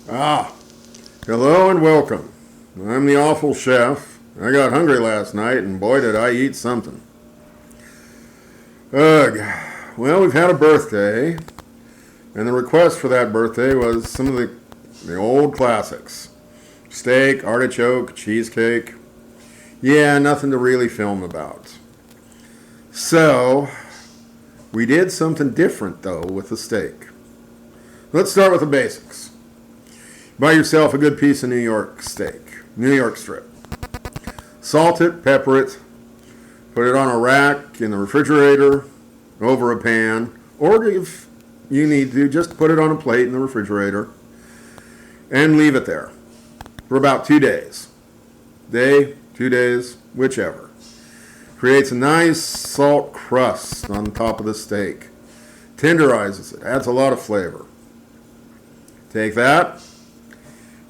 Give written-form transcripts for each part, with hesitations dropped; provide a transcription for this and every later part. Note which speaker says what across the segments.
Speaker 1: Ah, hello and welcome. I'm the awful chef. I got hungry last night and boy did I eat something. Ugh. Well, we've had a birthday, and the request for that birthday was some of the old classics. Steak, artichoke, cheesecake. Yeah, nothing to really film about. So, we did something different though with the steak. Let's start with the basics. Buy yourself a good piece of New York steak, New York strip. Salt it, pepper it, put it on a rack in the refrigerator, over a pan, or if you need to, just put it on a plate in the refrigerator and leave it there for about 2 days. Day, 2 days, whichever. Creates a nice salt crust on top of the steak. Tenderizes it, adds a lot of flavor. Take that.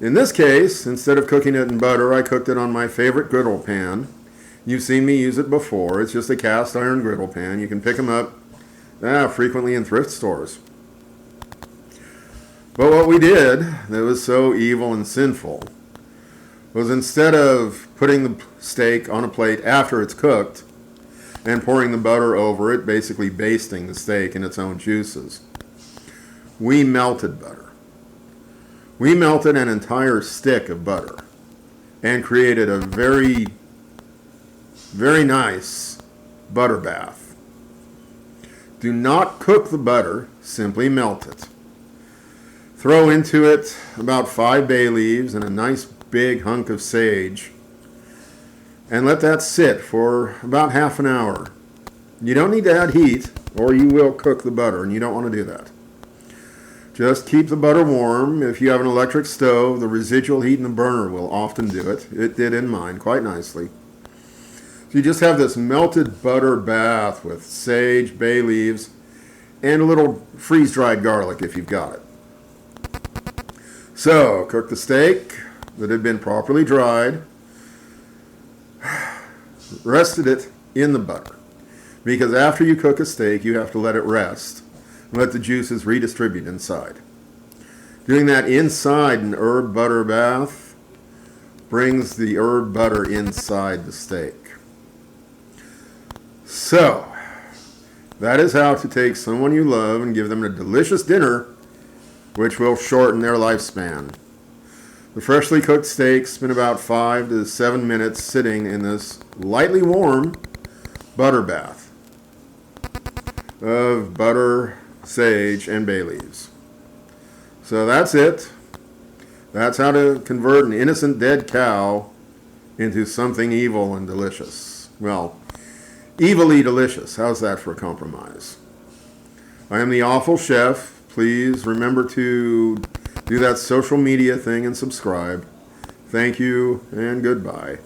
Speaker 1: In this case, instead of cooking it in butter, I cooked it on my favorite griddle pan. You've seen me use it before. It's just a cast iron griddle pan. You can pick them up frequently in thrift stores. But what we did that was so evil and sinful was instead of putting the steak on a plate after it's cooked and pouring the butter over it, basically basting the steak in its own juices, we melted butter. We melted an entire stick of butter and created a very, very nice butter bath. Do not cook the butter, simply melt it. Throw into it about 5 bay leaves and a nice big hunk of sage and let that sit for about half an hour. You don't need to add heat or you will cook the butter, and you don't want to do that. Just keep the butter warm. If you have an electric stove, the residual heat in the burner will often do it. It did in mine quite nicely. So you just have this melted butter bath with sage, bay leaves, and a little freeze-dried garlic if you've got it. So, cook the steak that had been properly dried. Rested it in the butter. Because after you cook a steak, you have to let it rest. Let the juices redistribute inside. Doing that inside an herb butter bath brings the herb butter inside the steak. So, that is how to take someone you love and give them a delicious dinner, which will shorten their lifespan. The freshly cooked steak spent about 5 to 7 minutes sitting in this lightly warm butter bath of butter, sage, and bay leaves. So that's it. That's how to convert an innocent dead cow into something evil and delicious. Well, evilly delicious. How's that for a compromise? I am the awful chef. Please remember to do that social media thing and subscribe. Thank you and goodbye.